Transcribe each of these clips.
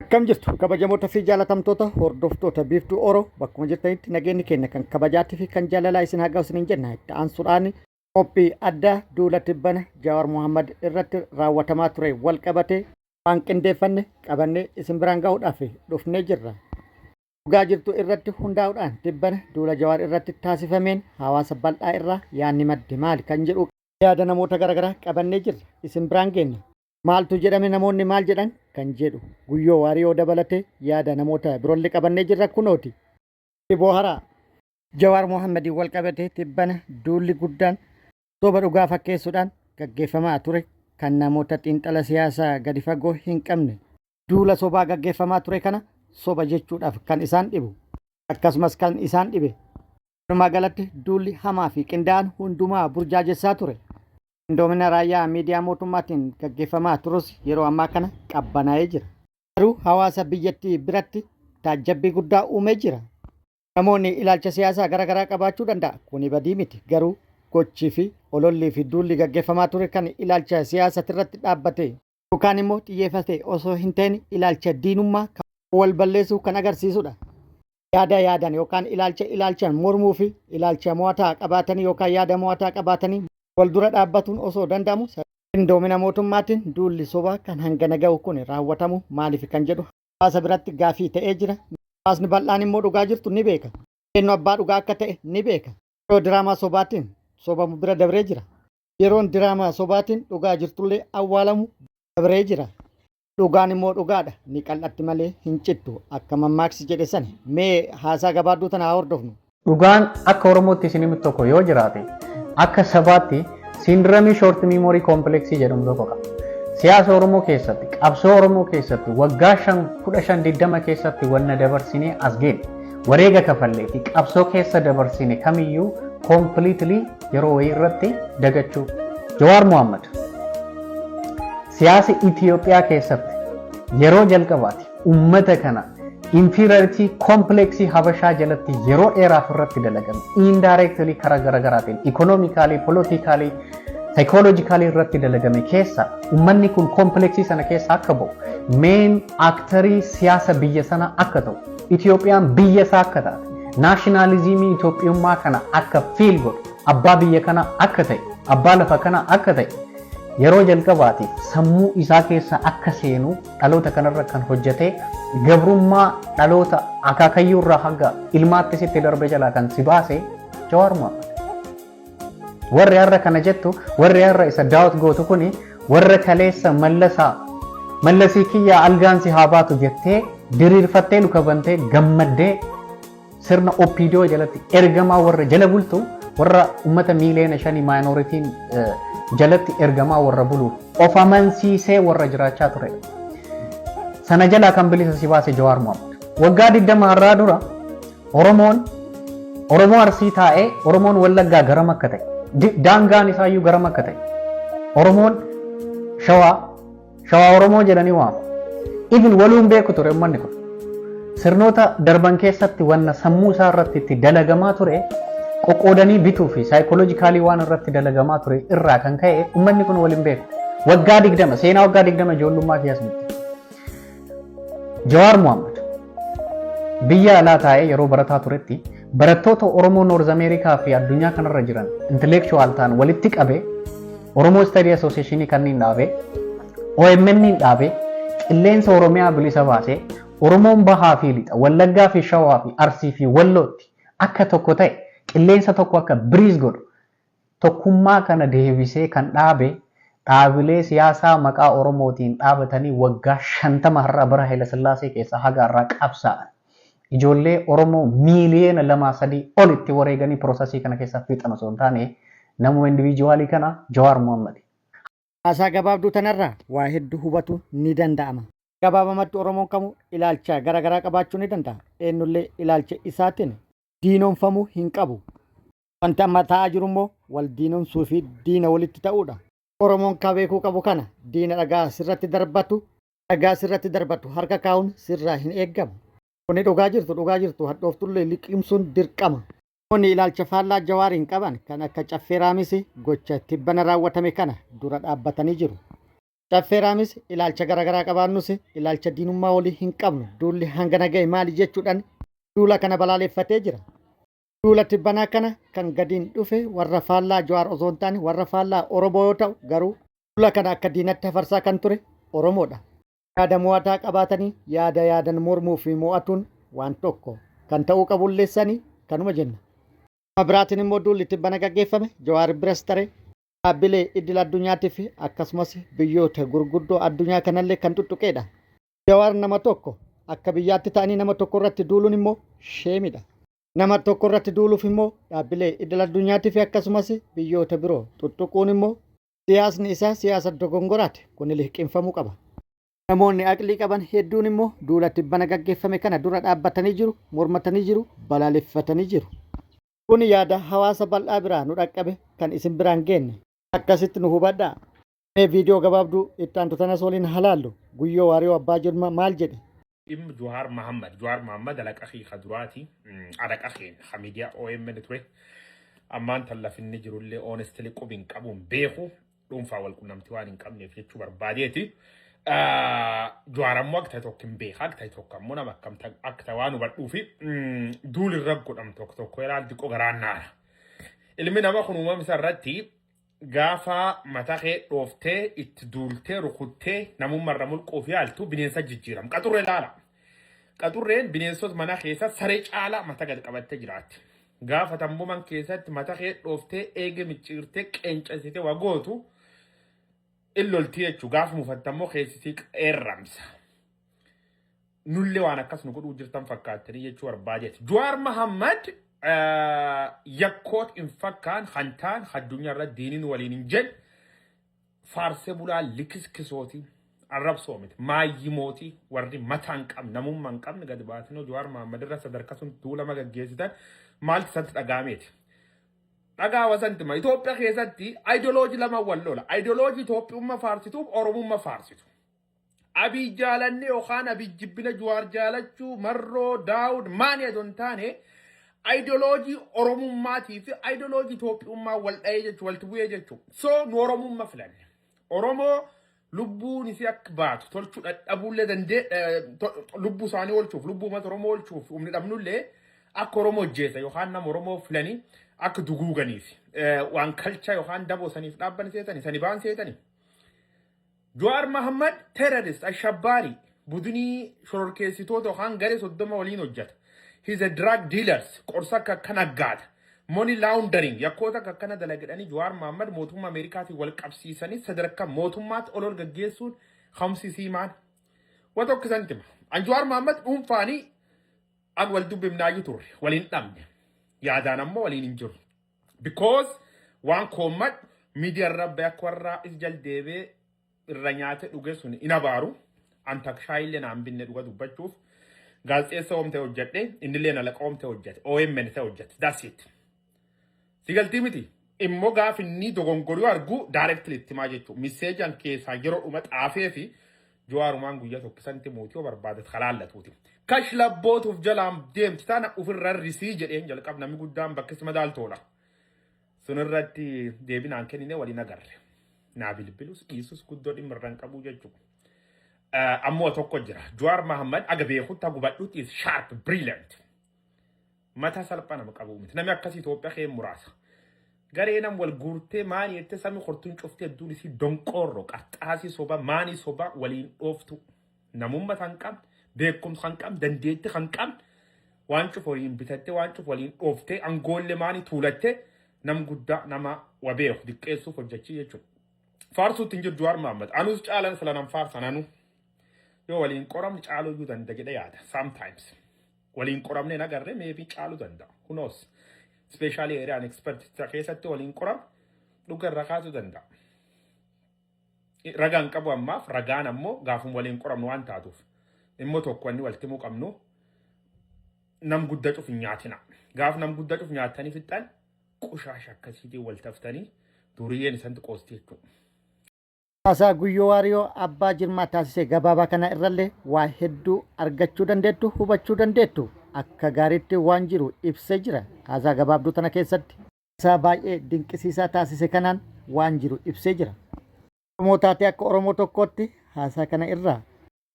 Akkam jirtu kabajamoota fi jaalatamtoota hordoftoota biiftuu Oroo bakkuma jirtanitti nageenyi keenya kan kabajaatii fi kan jaalalaa isin haa ga'u isiniin jenna. Itti aansuudhaan qophii addaa duula tibbana Jawaar Mohaammed irratti raawwatamaa ture wal qabatee waan qindeeffanne qabannee isin biraan ga'uudhaaf dhufnee jirra. Dhugaa jirtu irratti hundaa'uudhaan tibbana duula Jawaar irratti taasifameen hawaasa bal'aa irraa yaadni madde maali kan jedhu yaada namoota garaagaraa qabannee jirra isin biraan geenya. Maaltu jedhame namoonni maal jedhan kan jedhu guyyoo waariyoo dabalatee yaada namoota biroollee qabannee jirra kunooti. Booharaa Jawaar Mohaammed wal qabatee tibbana duulli guddaan soba dhugaa fakkeessuudhaan gaggeeffamaa ture kan namoota xiinxala siyaasaa gadi fagoo hin qabne duula sobaa gaggeeffamaa ture kana soba jechuudhaaf kan isaan dhibu akkasumas kan isaan dhibe walumaa galatti duulli hamaa fi qindaa'aan hundumaa burjaajessaa ture. Indoomina raayyaa miidiyaa mootummaatiin gaggeeffamaa turus yeroo ammaa kana qabbanaa'ee jira. Garuu hawaasa biyyattii biratti taajjabbii guddaa uumee jira. Namoonni ilaalcha siyaasaa garaagaraa qabaachuu danda'a. Kuni badii miti. Garuu gochii fi olollii fi duulli gaggeeffamaa ture kan ilaalcha siyaasaa irratti dhaabbate yookaan immoo xiyyeeffate osoo hin ta'in ilaalcha diinummaa wal balleessuu kan agarsiisudha. Yaada yaadan yookaan ilaalchaan mormuu fi ilaalcha mo'ataa qabaatanii yookaan yaada mo'ataa qabaatanii wal dura dhaabbatuun osoo danda'amu indoomina mootummaatiin duulli sobaa kan hangana ga'u kun raawwatamu maaliif kan jedhu hawaasa biratti gaafii ta'ee jira. Hawaasni bal'aan immoo dhugaa jirtu ni beeka. Eenyu abbaa dhugaa akka ta'e ni beeka. Yeroo diraamaa sobaatiin sobamu bira dabree jira. Yeroon diraamaa sobaatiin dhugaa jirtullee awwaalamu dabree jira. Dhugaan immoo dhugaadha. Ni qal'atti malee hin cittu akka mammaaksi jedhe sani mee haasaa gabaabduu tana haa hordofnu. Dhugaan akka Oromootti isin himtu tokko yoo jiraate akka sabaatti sindiramii short memory complex jedhamu tokko qaba. Siyaasa Oromoo keessatti, qabsoo Oromoo keessatti waggaa 15-20 keessatti wanna dabarsinee as geenye. Wareega kafallee fi qabsoo keessa dabarsine kamiyyuu completely yeroo wayii irratti dagachuu. Jawaar Mohaammed siyaasa Itoophiyaa keessatti yeroo jalqabaati uummata kana inferiority complex habashaa jalatti yeroo dheeraaf irratti dalagame indirectly karaa garaagaraatiin economically politically psychologically irratti dalagame keessa uummanni kun complex sana keessa akka ba'u main actorii siyaasa biyya sana akka ta'u Itoophiyaan biyya isaa akka taate nationalismii Itoophiyummaa kana akka feel godhu abbaa biyya kana akka ta'e abbaa lafa kana akka ta'e yeroo jalqabaatiif sammuu isaa keessa akka seenu dhaloota kanarra kan hojjete gabrummaa dhaloota akaakayyuu irraa hanga ilmaatti sitti darbe jalaa kan si baase Jawaar Mohaammed. Warri har'a kana jettu warri har'a isa daawwat gootu kuni warra kaleessa mallasii kiyyaa algaan si haa baatu jettee diriirfattee luka bantee gammaddee sirna OPDO jalatti ergamaa warra jala bultu warra uummata miiliyoona 5 maayinooritiin jalatti ergamaa warra buluuf of amansiisee warra jiraachaa ture. Sana jalaa kan bilisa si baase Jawaar Mohaammed. Waggaa 20 irraa dura Oromoo Arsii taa'ee Oromoon Wallaggaa garam akka ta'e daangaan isaayyuu garam akka ta'e Oromoon Shawaa Oromoo jedhanii waamu. Even waluun beeku ture uummanni kun. Sirnoota darban keessatti wanna sammuu isaa irratti itti dalagamaa ture qoqqoodanii bituu fi saayikooloojikaalii waan irratti dalagamaa ture irraa kan ka'e uummanni kun waliin beeku. Waggaa 20 seenaa waggaa 20 ijoollummaa keessatti. Jawaar Mohaammed biyya alaa taa'ee yeroo barataa turetti barattoota Oromoo Noorz Ameerikaa fi addunyaa kanarra jiran intellectual ta'an walitti qabee Oromoo Study Association kanneen dhaabee OMN dhaabee qilleensa Oromiyaa bilisa baasee Oromoon bahaa fi lixa Wallaggaa fi Shawaa fi Arsii fi Wallootti akka tokko ta'e qilleensa tokko akka biriis godhu tokkummaa kana deebisee kan dhaabe dhaabilee siyaasaa maqaa Oromootiin dhaabatanii waggaa 50 har'a bara Haayile Sillaasee keessa haga har'aa qabsaa'an. Ijoollee Oromoo miiliyoona 2-3 olitti wareeganii piroosesii kana keessa fixan osoo hin taane namuma indiviijuwaalii kana Jawaar Mohaammed. Haasaa gabaabduu tanarraa waa hedduu hubatu ni danda'ama. Gabaabamatti Oromoon kamuu ilaalcha garaagaraa qabaachuu ni danda'a. Eenyullee ilaalcha isaatiin diinoomfamuu hin qabu. Wanti amma ta'aa jiru immoo wal diinoomsuu fi diina walitti ta'uudha. Oromoon kan beekuu qabu kana diina dhagaa sirratti darbatu harka kaa'uun sirraa hin eeggamu. Kuni dhugaa jirtu hadhooftullee liqimsuun dirqama. Namoonni ilaalcha faallaa Jawaariin qaban kan akka caffee raamisi gocha tibbana raawwatame kana dura dhaabbatanii jiru. Caffeeraamis ilaalcha garaagaraa qabaannus ilaalcha diinummaa walii hin qabnu duulli hangana ga'e maali jechuudhaan duula kana balaaleffatee jira. Duula tibbanaa kana kan gadiin dhufe warra faallaa Jawaar osoo hin taane warra faallaa Oromoo yoo ta'u garuu duula kana akka diinatti hafarsaa kan ture Oromoodha. Yaada mo'ataa qabaatanii yaadan mormuu fi mo'atuun waan tokko kan ta'uu qabulleessanii kanuma jenna. Biraatiin immoo duulli tibbana gaggeeffame Jawaar biras taree dhaabbilee idil addunyaatiif akkasumas biyyoota gurguddoo addunyaa kanallee kan tuttuqeedha. Jawaar nama tokko akka biyyaatti ta'anii nama tokko irratti duuluun immoo sheemidha. Nama tokko irratti duuluuf immoo dhaabbilee idil addunyaatiif akkasumas biyyoota biroo tuttuquun immoo siyaasni isaa siyaasa dogongoraati. Kun liqinfamuu qaba. Namoonni aqlii qaban hedduun immoo duula tibbana gaggeeffame kana dura dhaabbatanii jiru, mormatanii jiru, balaaleffatanii jiru. Kun yaada hawaasa bal'aa biraa nu dhaqqabe kan isin biraan geenne. Akkasitti nu hubadhaa. Mee viidiyoo gabaabduu itti aantu tanas waliin halaallu Guyyoo Waariyoo Abbaa Jirmaa maal jedhe? Jawaar Mohammad alaqaqii kaduraati alaqaqeen hamidiyaa OMN ture ammaan tallafinni jirullee honestly qubiin qabuun beeku dhuunfaa wal qunnamtii waan hin qabneef jechuu barbaadeeti. Jawaar ammoo akka ta'e tokko hin beeka akka ta'e tokko ammoo nama akka ta'e waan hubadhuu fi duuli irra godhamu tokko ilaal diqoo garaannaadha. Ilmi nama kun uumama isaa irratti gaafa mataa kee dhooftee itti duultee rukuttee namummarra mulquuf yaaltu bineensa jijjiiramu. Qaxurree ilaala. Qaxurreen bineensota mana keessa saree caalaa mataa gad qabattee jiraatti. Gaafa tambuman keessatti mataa kee dhooftee eege micciirtee qeencasitee wagootu illoltii jechuu gaafa mufattammoo keessisii qeerramsa. Nullee waan akkas nu godhuu jirtan fakkaattanii jechuu barbaadeeti. Jawaar Mohammad yakkoot hin fakkaan hantaan addunyaa irra diiniin waliin hin jedhe faarsee bulaa likiskisooti arrabsoo miti maayyimooti warri mataa hin qabne namummaa hin qabne gadi baatinoo Jawaar Mohammad irra sadarkaa sun tuulama gaggeessitan maalti isatti dhagaameeti. Dhagaa wasantima Itoophiyaa keessatti ayidooloojii lama wal lola. Ayidooloojii Itoophiyummaa faarsituuf Oromummaa faarsitu. Abiy jaalanne yookaan abiy jibbina Jawaar jaalachuu marroo daawud maani adoon taane ayidooloojii Oromummaatii fi ayidooloojii Itoophiyummaa wal dha'ee jechuu walti bu'ee jechuu. So nu Oromummaa filanne. Oromoo lubbuun isii akka baatu tolchuu dadhabuullee dandee lubbuu isaanii oolchuuf lubbuu uummata Oromoo oolchuuf humni dhabnullee akka Oromoo hojjeeta yookaan nama Oromoo filanii akka duguuganiif waan kalcha yookaan daboo saniif dhaabban seetanii sani baan seetanii. Jawaar Mohammad terrorist ashabbaari budinii shororkeessitoota yookaan garee 30 waliin hojjeta. He's a drug dealers qorsa akka naggaata. Money laundering yakkoota akkana dalagdhanii Jawaar Mohammad mootummaa Ameerikaatiin wal qabsiisanii sadarkaa mootummaatti ol gaggeessuun hamsisii maal. Waan tokkisan tima. An Jawaar Mohammad dhuunfaanii an wal dubbifnaayyuu turre waliin dhabne. Yaadaan ammoo waliin hin jiru. Because waan koomad miidiyaa irra bakka warraa is jaldeebee irra nyaate dhuge sun in abaaru an takshaayillee naan binne dhuga dubbachuuf gaazexeessa oomtee hojjedhe innillee nalaqa oomtee hojjete OMN ta'e hojjete that's it. Sigaltii miti immoo gaaf inni dogongoruu argu directly itti maa jechuudha miseejaan keessaa yeroo dhuma xaafee fi Jawaarumaan guyyaa tokkisanti mootii barbaadat halaallatuuti. Kash labbootuuf jalaan deemti taana ofirra risii jedheen jalqab namni guddaan bakkis madaaltoodha. Sun irratti deebinaan kennine waliin agarre. Naa bilbilus dhiisus guddoo dhimma irraan qabuu jechuudha. Ammoo tokko jira. Jawaar Mohammad aga beekutti gubadhuutti is sharp brilliant. Mataa salphaa nama qabuu miti. Namni akkasii Itoophiyaa kee muraasa. Garee nam wal guurtee maanii jettee samii hortuun cuftee hedduun isii donqoorroo qarxaasii soba maanii soba waliin dhooftu. Namummaa kan qabne beekumsa kan qabne dandeettii kan qabne waan cuf waliin bitattee waan cuf waliin dhooftee angoollee maanii tuulattee nam guddaa nama wabeeku diqqeessuuf hojjechii jechuudha. Faarsuutti hin jiru Jawaar Mohammad. Anus caalan fila nam faarsan anu. Yoo waliin qoramni caaluu iyyuu danda'a jedhee yaada. Sometimes. Waliin qoramnee nagarree maybe caaluu danda'a. Who knows? Especially area expert keessatti waliin qoram dhuga irra kaasuu danda'a. Ragaan qabu ammaaf ragaan ammoo gaafum waliin qoramnu waan taatuuf. Immoo tokko inni walitti muu qabnu nam guddaa cuf hin nyaatina. Gaaf nam guddaa cuf nyaatanii fixan qushaasha akkasiitiin wal taftanii duriyyeen isanti qoosti jechuudha. Haasaa Guyyoo Waariyoo Abbaa Jirmaa taasisee gabaabaa kana irrallee waa hedduu argachuu dandeettu hubachuu dandeettu akka gaariitti waan jiru ibsee jira. Haasaa gabaabduu tana keessatti haasaa baay'ee dinqisiisaa taasise kanaan waan jiru ibsee jira. Oromoo taatee akka Oromoo tokkootti haasaa kana irraa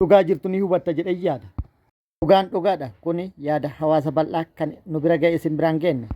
dhugaa jirtu ni hubatta jedhee yaada. Dhugaan dhugaadha. Kuni yaada hawaasa bal'aa kan nu bira ga'e isin biraan geenne.